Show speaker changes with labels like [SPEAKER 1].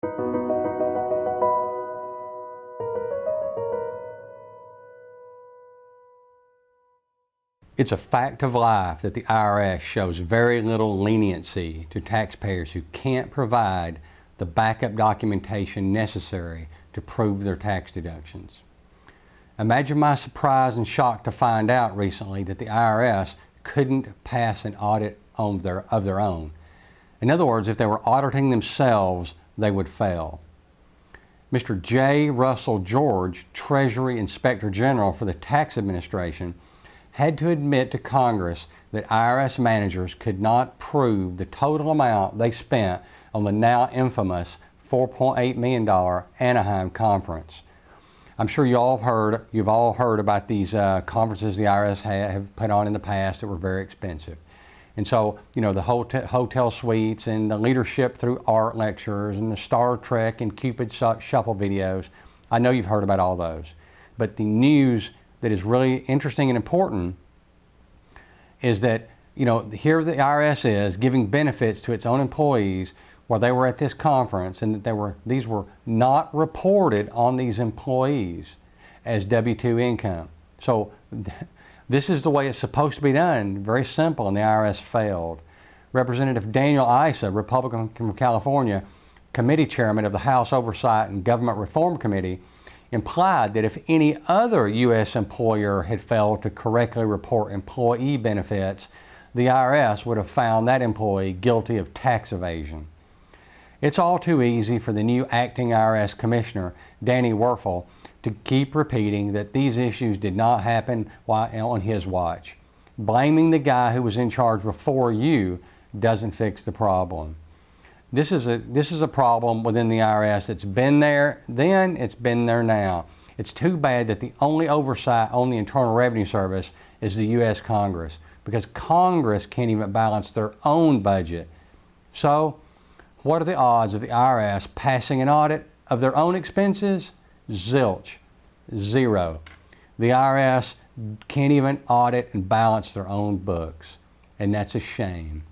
[SPEAKER 1] It's a fact of life that the IRS shows very little leniency to taxpayers who can't provide the backup documentation necessary to prove their tax deductions. Imagine my surprise and shock to find out recently that the IRS couldn't pass an audit of their own. In other words, if they were auditing themselves, they would fail. Mr. J. Russell George, Treasury Inspector General for the Tax Administration, had to admit to Congress that IRS managers could not prove the total amount they spent on the now infamous $4.8 million Anaheim conference. I'm sure you've all heard about these conferences the IRS have put on in the past that were very expensive. And so, you know, the hotel suites and the leadership through art lectures and the Star Trek and Cupid Shuffle videos, I know you've heard about all those. But the news that is really interesting and important is that, you know, here the IRS is giving benefits to its own employees while they were at this conference, and that these were not reported on these employees as W-2 income. So this is the way it's supposed to be done. Very simple, and the IRS failed. Representative Daniel Issa, Republican from California, committee chairman of the House Oversight and Government Reform Committee, implied that if any other U.S. employer had failed to correctly report employee benefits, the IRS would have found that employee guilty of tax evasion. It's all too easy for the new acting IRS commissioner, Danny Werfel, to keep repeating that these issues did not happen on his watch. Blaming the guy who was in charge before you doesn't fix the problem. This is a problem within the IRS that's been there then, it's been there now. It's too bad that the only oversight on the Internal Revenue Service is the U.S. Congress, because Congress can't even balance their own budget. So, what are the odds of the IRS passing an audit of their own expenses? Zilch. Zero. The IRS can't even audit and balance their own books, and that's a shame.